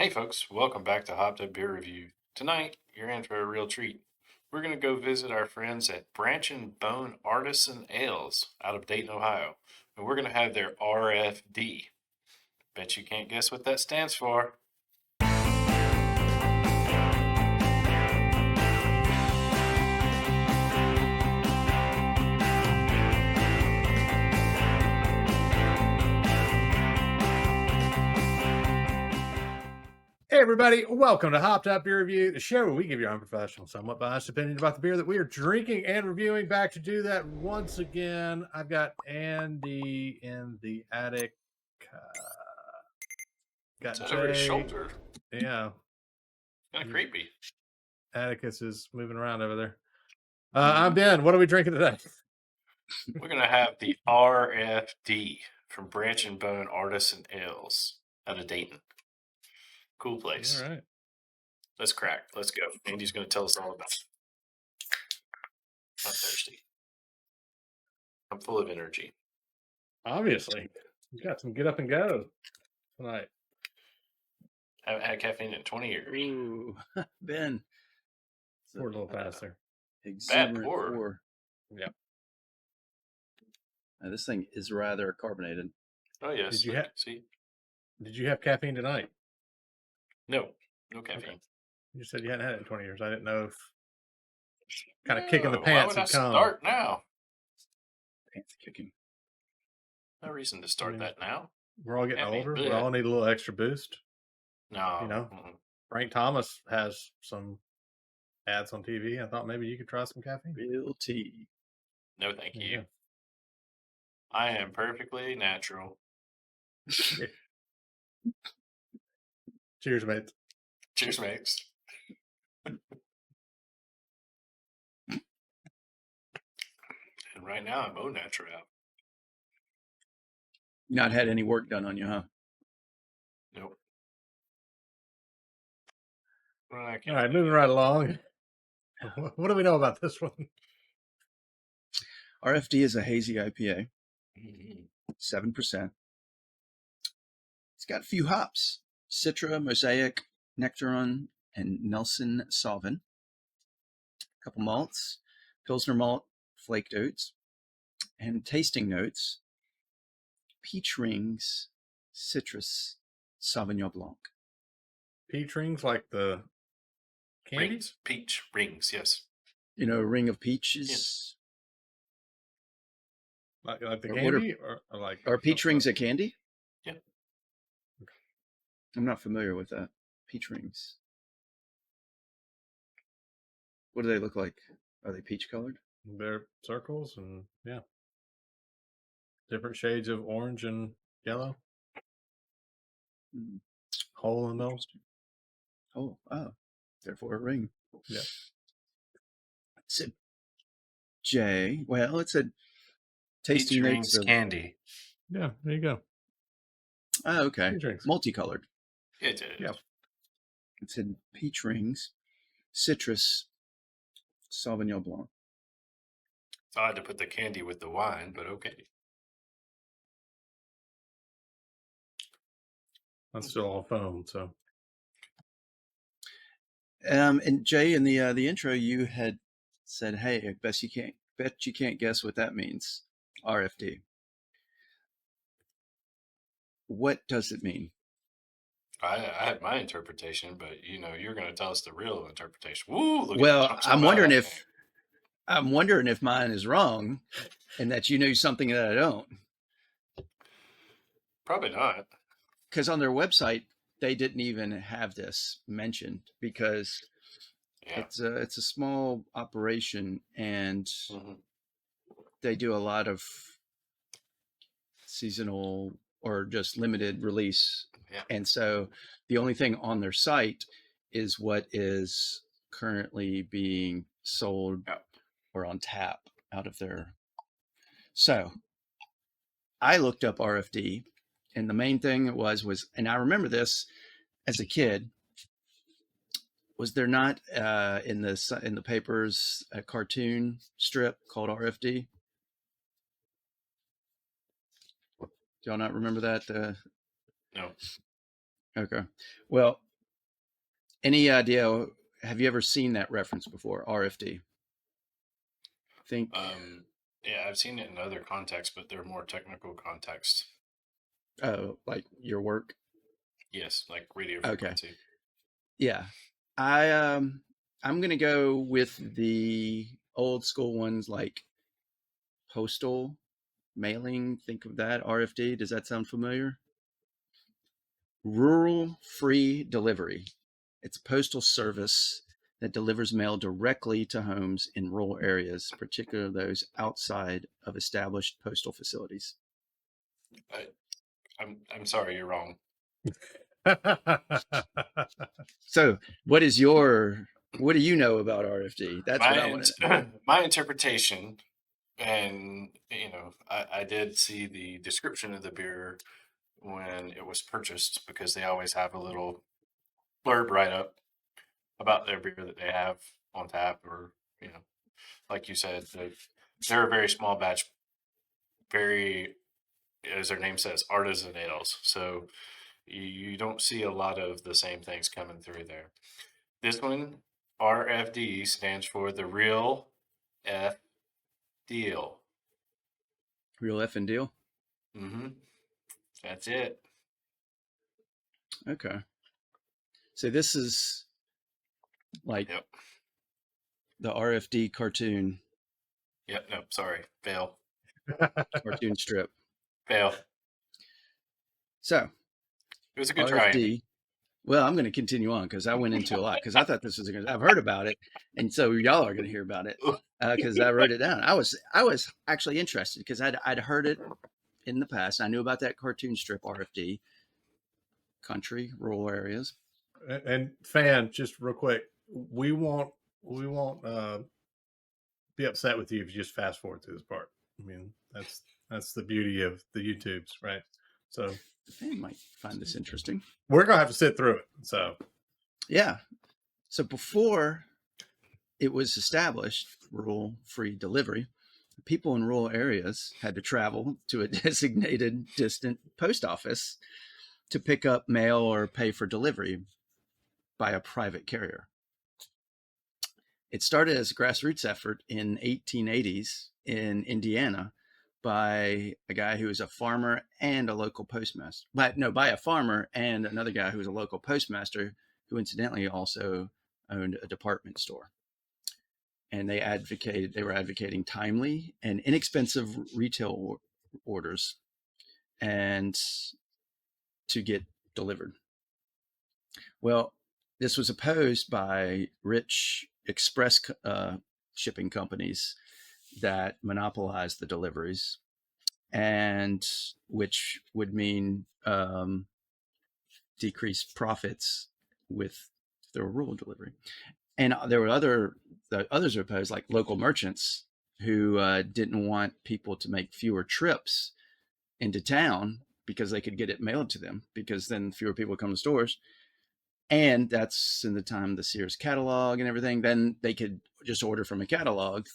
Hey folks, welcome back to Hopped Up Beer Review. Tonight, you're in for a real treat. We're going to go visit our friends at Branch and Bone Artisan Ales out of Dayton, Ohio. And we're going to have their RFD. Bet you can't guess what that stands for. Hey everybody, welcome to Hopped Up Beer Review, the show where we give you unprofessional, somewhat biased opinion about the beer that we are drinking and reviewing. Back to do that once again, I've got Andy in the attic. Got It's over his Jay. shoulder. Yeah. Kind of creepy. Atticus is moving around over there. I'm Ben. What are we drinking today? We're going to have the RFD from Branch and Bone Artisan Ales out of Dayton. Cool place. All right. Let's crack. Let's go. Andy's going to tell us all about it. I'm thirsty. I'm full of energy. Obviously. You got some get up and go tonight. Haven't had caffeine in 20 years. Ooh, Ben. Pour a little faster. Bad pour. Yep. Now, this thing is rather carbonated. Oh, yes. Did you have caffeine tonight? No caffeine. Okay. You said you hadn't had it in 20 years. I didn't know if kind of kicking the pants would had come. Start now. Pants kicking. No reason to start that now. We're all getting older. We all need a little extra boost. No. You know, Frank Thomas has some ads on TV. I thought maybe you could try some caffeine. Real tea. No, thank you. I am perfectly natural. Cheers, mates. Cheers, mates. And right now, I'm au natural. Not had any work done on you, huh? Nope. All right, moving right along. What do we know about this one? RFD is a hazy IPA. 7%. It's got a few hops. Citra, Mosaic, Nectaron, and Nelson Sauvin. A couple malts. Pilsner malt, flaked oats. And tasting notes. Peach rings, citrus, Sauvignon Blanc. Peach rings like the candy? Rings. Peach rings, yes. You know, a ring of peaches. Yes. Like the candy? Are peach rings a candy? Yeah. Okay. I'm not familiar with that. Peach rings. What do they look like? Are they peach colored? They're circles and yeah. Different shades of orange and yellow. Hole in the middle. Oh. Therefore a ring. Yeah. It's a J. Well, it's a tasting rings of candy. Yeah, there you go. Oh, okay. Multicolored. It is. Yeah. It said peach rings, citrus, Sauvignon Blanc. It's odd to put the candy with the wine, but okay. That's still all foam, so. And Jay, in the intro, you had said, "Hey, I bet you can't guess what that means." RFD. What does it mean? I had my interpretation, but you're going to tell us the real interpretation. Woo! Well, I'm wondering if mine is wrong, and that you knew something that I don't. Probably not. Because on their website, they didn't even have this mentioned because it's a small operation and they do a lot of seasonal or just limited release. Yeah. And so the only thing on their site is what is currently being sold or on tap out of there. So I looked up RFD. And the main thing was, and I remember this as a kid, was there not in the papers a cartoon strip called RFD? Do y'all not remember that? No. Okay. Well, Any idea? Have you ever seen that reference before? RFD. Think. Yeah, I've seen it in other contexts, but they're more technical contexts. Like your work. Yes, like radio Okay. frequency. Yeah, I'm gonna go with the old school ones like postal mailing. Think of that, RFD. Does that sound familiar? Rural free delivery. It's a postal service that delivers mail directly to homes in rural areas, particularly those outside of established postal facilities. I'm sorry, you're wrong. So, what do you know about RFD? That's what I want to know. My interpretation, and I did see the description of the beer when it was purchased, because they always have a little blurb write up about their beer that they have on tap, or like you said, they're a very small batch, very, as their name says, artisan ales. So you don't see a lot of the same things coming through there. This one, RFD, stands for the Real F Deal. Real F and deal. Mm-hmm. That's it. Okay. So this is like the RFD cartoon. Yep. No, sorry. Fail. Cartoon strip. Fail. So it was a good RFD. try. Well, I'm going to continue on because I went into a lot because I thought this was I've heard about it, and so y'all are going to hear about it because I wrote it down. I was actually interested because I'd heard it in the past. I knew about that cartoon strip RFD, country rural areas. And fan, just real quick, we won't be upset with you if you just fast forward through this part. I mean, that's the beauty of the YouTubes, right? So the fan might find this interesting. We're gonna have to sit through it. So yeah. So before it was established, rural free delivery, people in rural areas had to travel to a designated distant post office to pick up mail or pay for delivery by a private carrier. It started as a grassroots effort in 1880s in Indiana by a guy who was a farmer and a local postmaster. By a farmer and another guy who was a local postmaster who incidentally also owned a department store. And they were advocating timely and inexpensive retail orders and to get delivered. Well, this was opposed by rich express shipping companies that monopolized the deliveries, and which would mean decreased profits with the rural delivery. And there were others were opposed, like local merchants who didn't want people to make fewer trips into town because they could get it mailed to them, because then fewer people would come to stores. And that's in the time the Sears catalog and everything. Then they could just order from a catalog.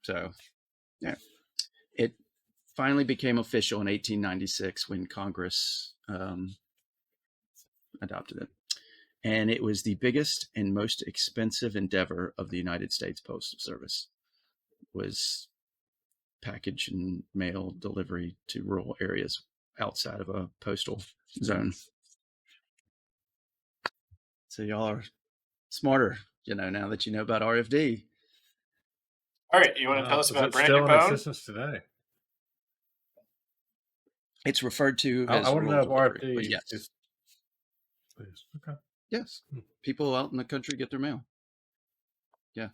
So, yeah, it finally became official in 1896 when Congress adopted it. And it was the biggest and most expensive endeavor of the United States Postal Service, was package and mail delivery to rural areas outside of a postal zone. So y'all are smarter, now that you know about RFD. All right, you want to tell us about Brandon still Bone? in existence today? It's referred to as I want to know if delivery, RFD yes. is okay. Yes. People out in the country get their mail. Yeah.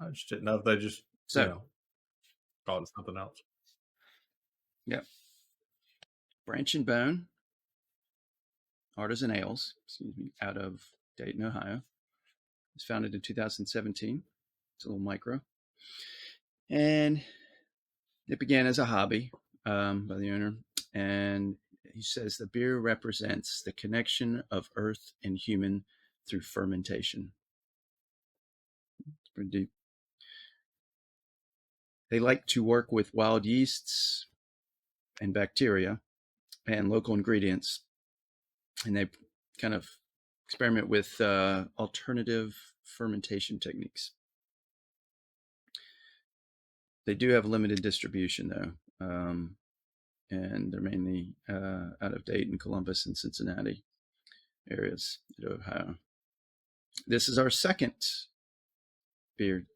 I just didn't know if they just called it something else. Yeah. Branch and Bone Artisan Ales, out of Dayton, Ohio. It was founded in 2017. It's a little micro. And it began as a hobby by the owner. And he says the beer represents the connection of earth and human through fermentation. It's pretty deep. They like to work with wild yeasts and bacteria and local ingredients. And they kind of experiment with alternative fermentation techniques. They do have limited distribution though, and they're mainly out of Dayton, Columbus, and Cincinnati areas in Ohio. This is our second beer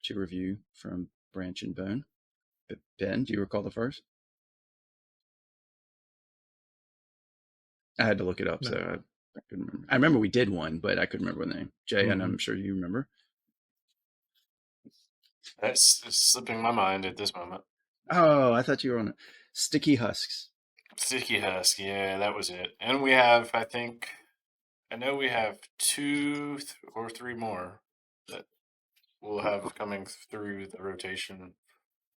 to review from Branch and Bone. Ben, do you recall the first? I had to look it up, No. so I couldn't remember. I remember we did one, but I couldn't remember the name. Jay, and I'm sure you remember. That's slipping my mind at this moment. Oh, I thought you were on it. Sticky Husks. Sticky Husk, yeah, that was it. And we have, I know we have 2 or 3 more that we'll have coming through the rotation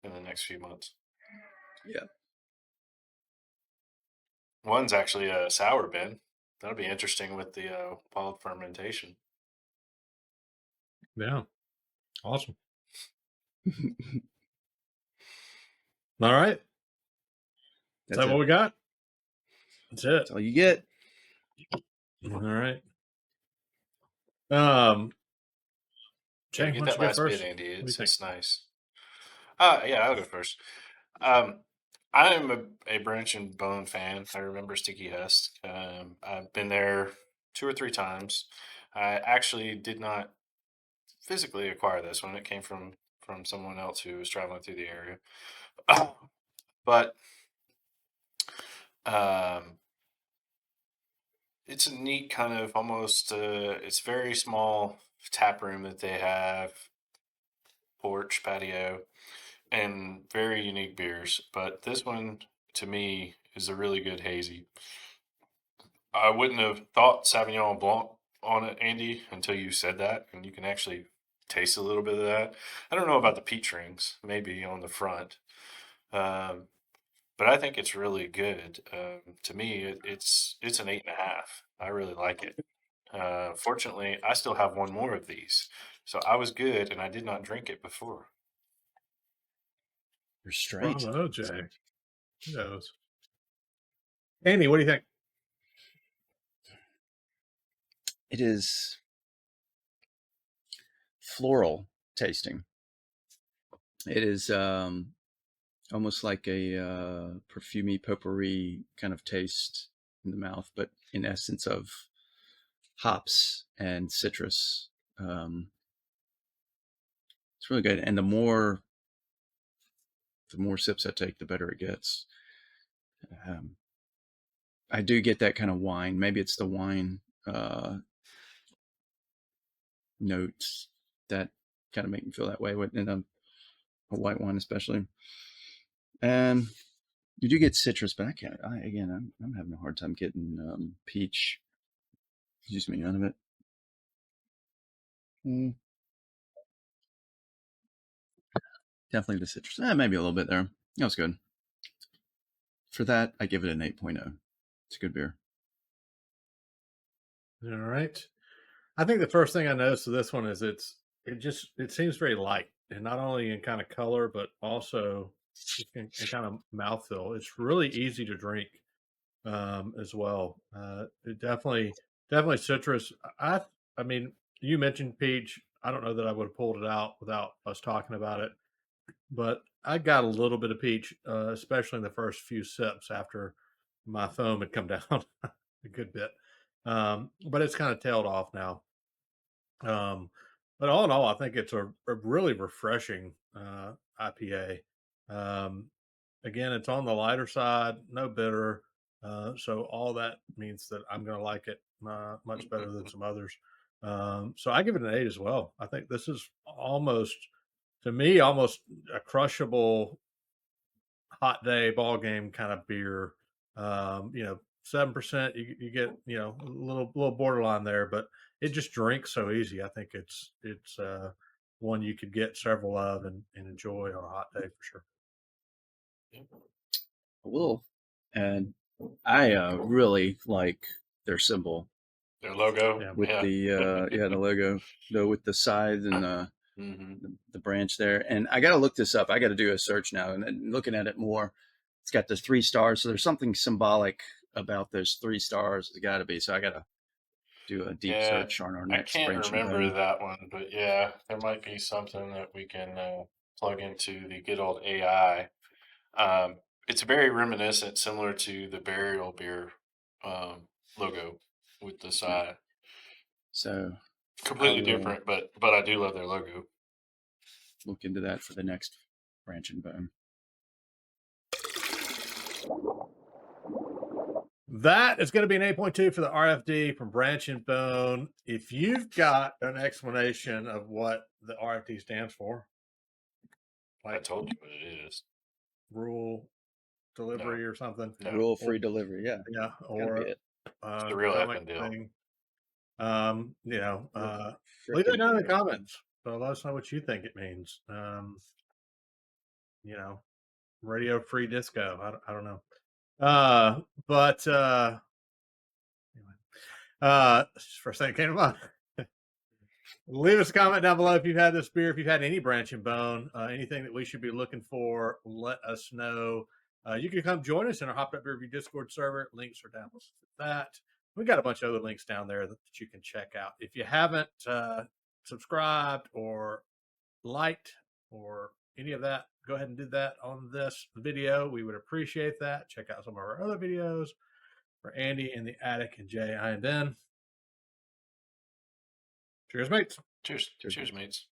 in the next few months. Yeah. One's actually a sour, Ben. That'll be interesting with the wild fermentation. Yeah. Awesome. All right. Is that what we got? That's it. That's all you get. All right. Jay, Get why don't that you go last first? bit, Andy. What do you It's think? nice. Yeah, I'll go first. I am a Branch and Bone fan. I remember Sticky Husk. I've been there 2 or 3 times. I actually did not physically acquire this one. It came from someone else who was traveling through the area. But it's a neat kind of almost. It's very small tap room that they have, porch, patio, and very unique beers. But this one, to me, is a really good hazy. I wouldn't have thought Sauvignon Blanc on it, Andy, until you said that, and you can actually taste a little bit of that. I don't know about the peach rings, maybe on the front, um, but I think it's really good. To me, it's an 8.5. I really like it. Fortunately, I still have one more of these, so I was good, and I did not drink it before. You're straight. Bravo, Jay. Who knows? Andy, what do you think? It is floral tasting. It is almost like a perfumey potpourri kind of taste in the mouth, but in essence of hops and citrus. It's really good, and the more sips I take, the better it gets. I do get that kind of wine. Maybe it's the wine notes that kind of make me feel that way in a white wine, especially. And you do get citrus, but I'm having a hard time getting peach. Excuse me, out of it. Definitely the citrus. Maybe a little bit there. That was good. For that, I give it an 8.0. It's a good beer. All right. I think the first thing I noticed of this one is it seems very light, and not only in kind of color, but also in kind of mouthfeel. It's really easy to drink as well. It definitely citrus. I mean, you mentioned peach. I don't know that I would have pulled it out without us talking about it, but I got a little bit of peach, especially in the first few sips after my foam had come down a good bit. But it's kind of tailed off now. But all in all, I think it's a really refreshing IPA. Again, it's on the lighter side, no bitter. So all that means that I'm going to like it much better than some others. So I give it an 8 as well. I think this is almost a crushable hot day ball game kind of beer. 7%, you get, a little borderline there, but it just drinks so easy. I think it's one you could get several of and enjoy on a hot day for sure. I will. And I really like their symbol. Their logo, with the the logo, though, with the side and the branch there. And I got to look this up. I got to do a search now, and looking at it more, it's got the 3 stars. So there's something symbolic about those 3 stars. It's got to be. So I got to do a deep Yeah, search on our I next can't branch and remember bone. that one, but yeah, there might be something that we can plug into the good old AI. It's very reminiscent, similar to the Burial Beer logo with the Yeah. side. So I Completely will different, but I do love their logo. look into that for the next branch and bone. That is going to be an 8.2 for the RFD from Branch and Bone. If you've got an explanation of what the RFD stands for, I like told you what it is. rural delivery or something, No, Rule free delivery. Yeah. yeah, Gotta be or it. it's the real comic effing deal. thing, you know, Real leave that frickin' down in the deal. comments. So let us know what you think it means. You know, radio free disco. I don't know. But first thing that came to mind. Leave us a comment down below if you've had this beer, if you've had any Branch and Bone, anything that we should be looking for, let us know. You can come join us in our Hopped Up Beer Review Discord server. Links are down below for that. We got a bunch of other links down there that you can check out. If you haven't subscribed or liked or any of that, go ahead and do that on this video. We would appreciate that. Check out some of our other videos. For Andy in the attic and Jay, I am Ben. Cheers, mates. Cheers, cheers, mates.